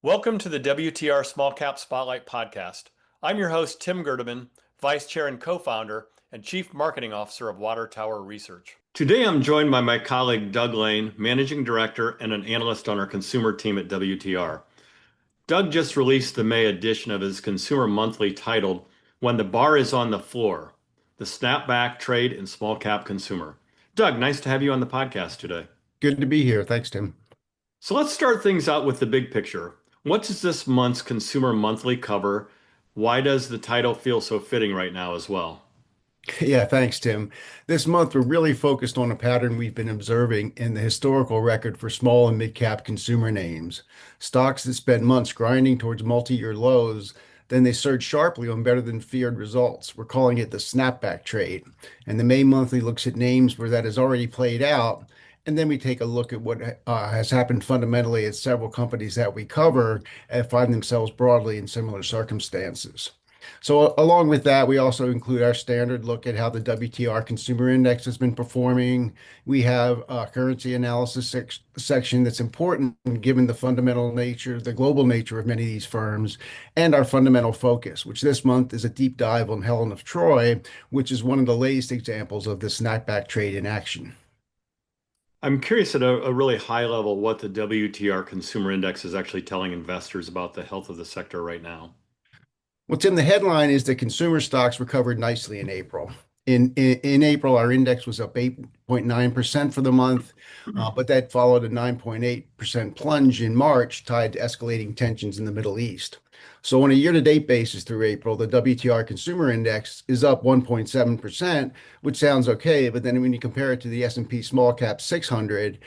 Welcome to the WTR Small Cap Spotlight Podcast. I'm your host, Tim Gerdeman, Vice Chair and Co-founder and Chief Marketing Officer of Water Tower Research. Today I'm joined by my colleague Doug Lane, Managing Director and an analyst on our consumer team at WTR. Doug just released the May edition of his Consumer Monthly titled, When the Bar is on the Floor, the Snapback Trade in Small Cap Consumer. Doug, nice to have you on the podcast today. Good to be here. Thanks, Tim. So let's start things out with the big picture. What does this month's Consumer Monthly cover? Why does the title feel so fitting right now as well? Yeah, thanks, Tim. This month, we're really focused on a pattern we've been observing in the historical record for small and mid-cap consumer names. Stocks that spent months grinding towards multi-year lows, then they surge sharply on better than feared results. We're calling it the snapback trade. And the May monthly looks at names where that has already played out. And then we take a look at what has happened fundamentally at several companies that we cover and find themselves broadly in similar circumstances. So along with that, we also include our standard look at how the WTR Consumer Index has been performing. We have a currency analysis section that's important given the fundamental nature, the global nature of many of these firms, and our fundamental focus, which this month is a deep dive on Helen of Troy, which is one of the latest examples of the snapback trade in action. I'm curious at a really high level what the WTR Consumer Index is actually telling investors about the health of the sector right now. What's in the headline is that consumer stocks recovered nicely in April. In April, our index was up 8.9% for the month, but that followed a 9.8% plunge in March tied to escalating tensions in the Middle East. So on a year-to-date basis through April, the WTR Consumer Index is up 1.7%, which sounds okay, but then when you compare it to the S&P Small Cap 600,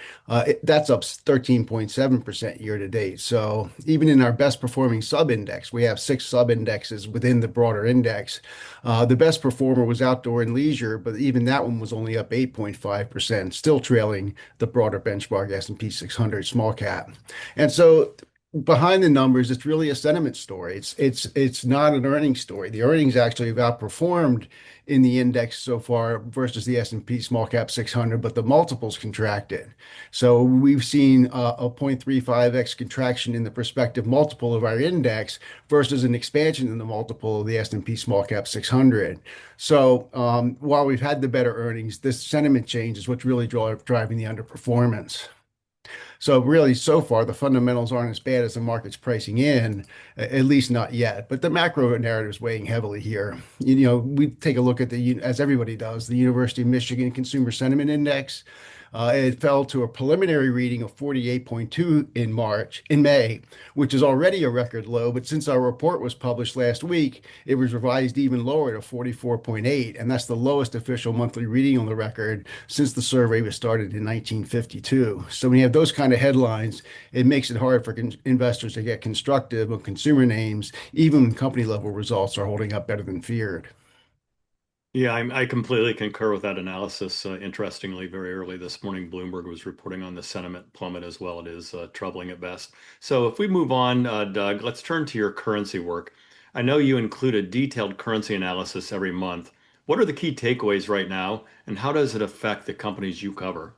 that's up 13.7% year to date. So even in our best performing sub-index, we have six sub-indexes within the broader index. The best performer was outdoor and leisure, but even that one was only up 8.5%, still trailing the broader benchmark S&P 600 small cap. And so behind the numbers, it's really a sentiment story. It's not an earnings story. The earnings actually have outperformed in the index so far versus the S&P small cap 600, but the multiples contracted. So we've seen a 0.35x contraction in the prospective multiple of our index versus an expansion in the multiple of the S&P small cap 600. So while we've had the better earnings, this sentiment change is what's really driving the underperformance. So really, so far, the fundamentals aren't as bad as the market's pricing in, at least not yet. But the macro narrative is weighing heavily here. We take a look at as everybody does, the University of Michigan Consumer Sentiment Index. It fell to a preliminary reading of 48.2 in May, which is already a record low. But since our report was published last week, it was revised even lower to 44.8. And that's the lowest official monthly reading on the record since the survey was started in 1952. So when you have those kind of headlines, it makes it hard for investors to get constructive on consumer names, even when company level results are holding up better than feared. Yeah, I completely concur with that analysis. Interestingly, very early this morning, Bloomberg was reporting on the sentiment plummet as well. It is troubling at best. So if we move on, Doug, let's turn to your currency work. I know you include a detailed currency analysis every month. What are the key takeaways right now, and how does it affect the companies you cover?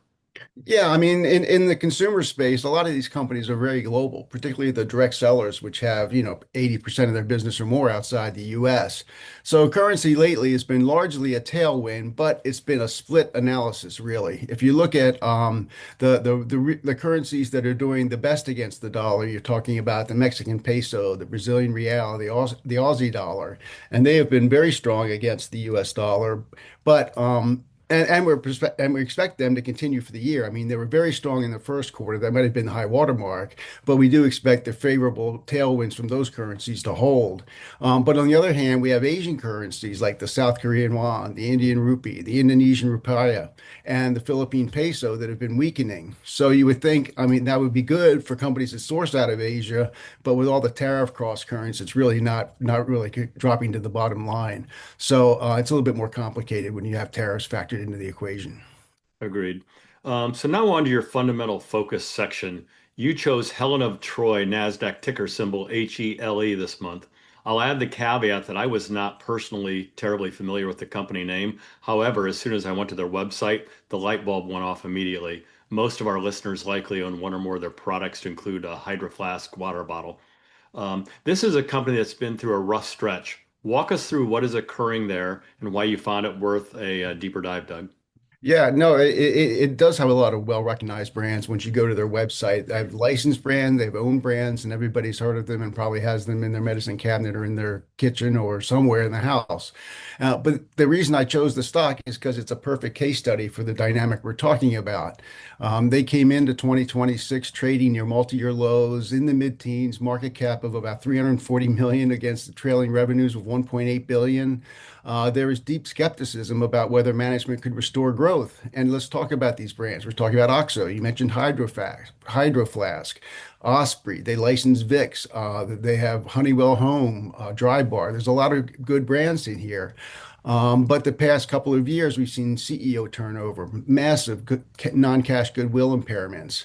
Yeah, I mean, in the consumer space, a lot of these companies are very global, particularly the direct sellers, which have, 80% of their business or more outside the US. So currency lately has been largely a tailwind, but it's been a split analysis, really. If you look at the currencies that are doing the best against the dollar, you're talking about the Mexican peso, the Brazilian real, the Aussie dollar, and they have been very strong against the US dollar. But we expect them to continue for the year. I mean, they were very strong in the first quarter. That might have been the high water mark, but we do expect the favorable tailwinds from those currencies to hold. But on the other hand, we have Asian currencies like the South Korean won, the Indian rupee, the Indonesian rupiah, and the Philippine peso that have been weakening. So you would think, I mean, that would be good for companies that source out of Asia, but with all the tariff cross currents, it's really not really dropping to the bottom line. So it's a little bit more complicated when you have tariffs factored into the equation. Agreed. So now on to your fundamental focus section. You chose Helen of Troy, NASDAQ ticker symbol HELE this month. I'll add the caveat that I was not personally terribly familiar with the company name. However, as soon as I went to their website, the light bulb went off immediately. most of our listeners likely own one or more of their products to include a Hydro Flask water bottle. This is a company that's been through a rough stretch. Walk us through what is occurring there and why you found it worth a deeper dive, Doug. Yeah, no, it does have a lot of well-recognized brands. Once you go to their website, they have licensed brands, they have own brands, and everybody's heard of them and probably has them in their medicine cabinet or in their kitchen or somewhere in the house. But the reason I chose the stock is because it's a perfect case study for the dynamic we're talking about. They came into 2026 trading near multi-year lows in the mid-teens, market cap of about 340 million against the trailing revenues of 1.8 billion. There is deep skepticism about whether management could restore growth. And let's talk about these brands. We're talking about OXO. You mentioned Hydro Flask, Osprey. They license Vicks. They have Honeywell Home, Dry Bar. There's a lot of good brands in here. But the past couple of years, we've seen CEO turnover, massive non-cash goodwill impairments,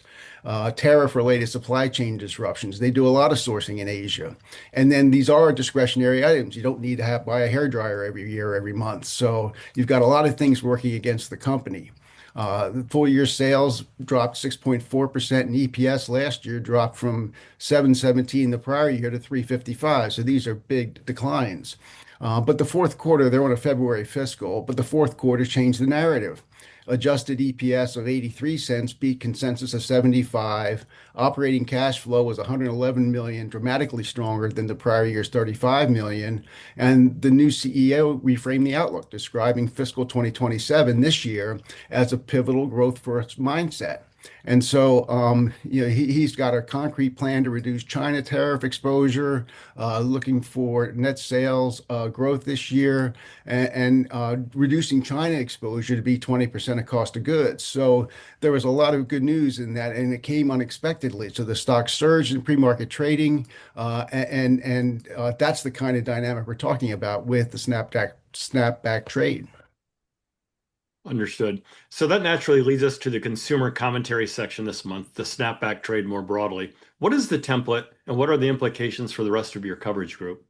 tariff-related supply chain disruptions. They do a lot of sourcing in Asia. And then these are discretionary items. You don't need to buy a hairdryer every year, every month. So you've got a lot of things working against the company. The full year sales dropped 6.4%, and EPS last year dropped from 7.17 the prior year to 3.55. So these are big declines. But the fourth quarter, they're on a February fiscal, but the fourth quarter changed the narrative. Adjusted EPS of 83 cents beat consensus of 75. Operating cash flow was 111 million, dramatically stronger than the prior year's 35 million. And the new CEO reframed the outlook, describing fiscal 2027 this year as a pivotal growth first mindset. And so, he's got a concrete plan to reduce China tariff exposure, looking for net sales growth this year, and reducing China exposure to be 20% of cost of goods. So there was a lot of good news in that, and it came unexpectedly. So the stock surged in pre-market trading, and that's the kind of dynamic we're talking about with the snapback trade. Understood. So that naturally leads us to the consumer commentary section this month, the snapback trade more broadly. What is the template and what are the implications for the rest of your coverage group?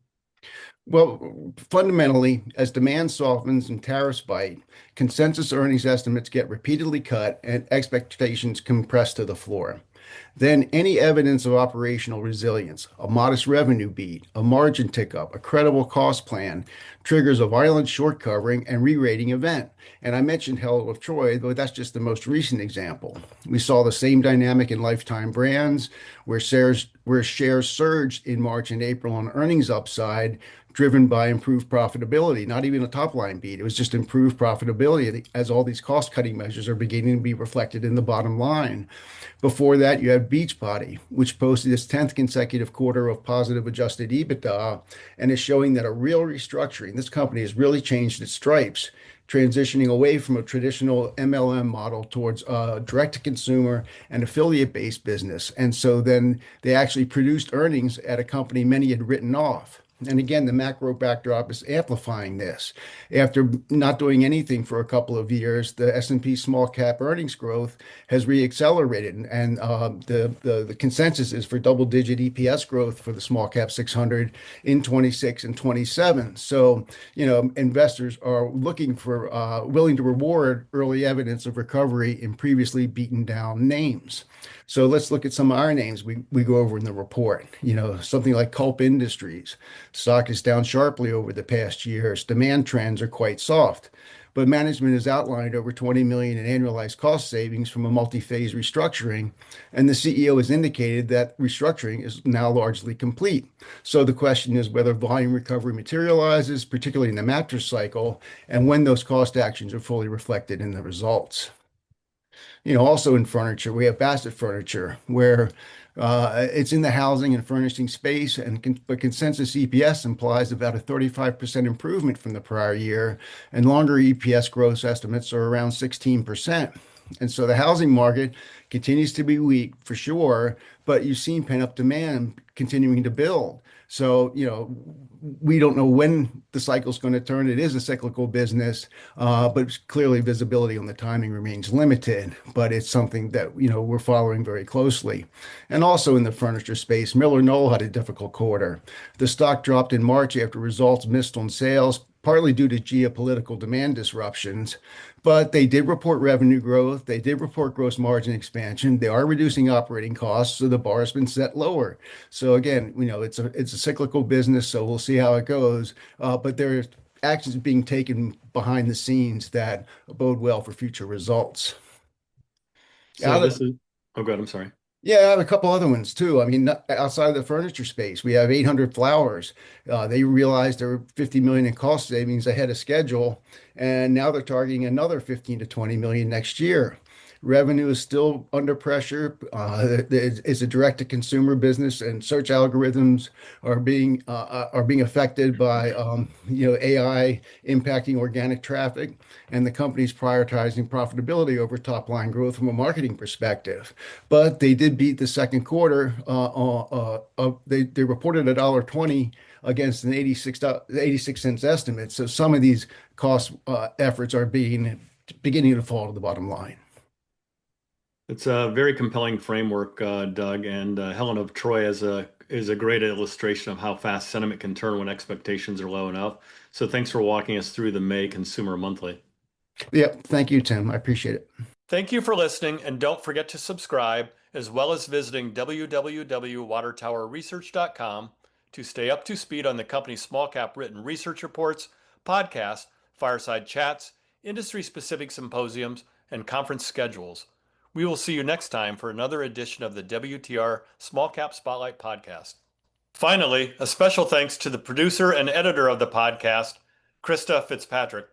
Well, fundamentally, as demand softens and tariffs bite, consensus earnings estimates get repeatedly cut and expectations compressed to the floor. Then any evidence of operational resilience, a modest revenue beat, a margin tick up, a credible cost plan triggers a violent short covering and re-rating event. And I mentioned Hell of Troy, but that's just the most recent example. We saw the same dynamic in Lifetime Brands, where shares surged in March and April on earnings upside, driven by improved profitability, not even a top line beat. It was just improved profitability as all these cost cutting measures are beginning to be reflected in the bottom line. Before that, you have Beachbody, which posted its 10th consecutive quarter of positive adjusted EBITDA and is showing that a real restructuring. This company has really changed its stripes, transitioning away from a traditional MLM model towards a direct-to-consumer and affiliate-based business. And so then they actually produced earnings at a company many had written off. And again, the macro backdrop is amplifying this. After not doing anything for a couple of years, the S&P small cap earnings growth has reaccelerated, and the consensus is for double-digit EPS growth for the small cap 600 in 26 and 27. So, investors are looking for willing to reward early evidence of recovery in previously beaten down names. So let's look at some of our names we go over in the report. Something like Culp Industries. Stock is down sharply over the past years. Demand trends are quite soft, but management has outlined over 20 million in annualized cost savings from a multi-phase restructuring, and the CEO has indicated that restructuring is now largely complete. So the question is whether volume recovery materializes, particularly in the mattress cycle, and when those cost actions are fully reflected in the results. Also in furniture, we have Bassett Furniture, where it's in the housing and furnishing space, but consensus EPS implies about a 35% improvement from the prior year, and longer EPS growth estimates are around 16%. And so the housing market continues to be weak for sure, but you've seen pent-up demand continuing to build. So, we don't know when the cycle is going to turn. It is a cyclical business, but clearly visibility on the timing remains limited. But it's something that, we're following very closely. And also in the furniture space, Miller Knoll had a difficult quarter. The stock dropped in March after results missed on sales, partly due to geopolitical demand disruptions. But they did report revenue growth. They did report gross margin expansion. They are reducing operating costs, so the bar has been set lower. So again, it's a cyclical business, so we'll see how it goes. But there are actions being taken behind the scenes that bode well for future results. So Out of this is, oh, good. I'm sorry. Yeah, I have a couple other ones too. I mean, outside of the furniture space, we have 800 Flowers. They realized there were 50 million in cost savings ahead of schedule, and now they're targeting another 15 to 20 million next year. Revenue is still under pressure. It's a direct-to-consumer business, and search algorithms are being affected by AI impacting organic traffic, and the company's prioritizing profitability over top-line growth from a marketing perspective. But they did beat the second quarter. They reported $1.20 against an 86 cents estimate. So some of these cost efforts are beginning to fall to the bottom line. It's a very compelling framework, Doug, and Helen of Troy is a great illustration of how fast sentiment can turn when expectations are low enough. So thanks for walking us through the May Consumer Monthly. Yeah, thank you, Tim. I appreciate it. Thank you for listening, and don't forget to subscribe, as well as visiting www.watertowerresearch.com to stay up to speed on the company's small cap written research reports, podcasts, fireside chats, industry specific symposiums, and conference schedules. We will see you next time for another edition of the WTR Small Cap Spotlight podcast. Finally, a special thanks to the producer and editor of the podcast, Krista Fitzpatrick.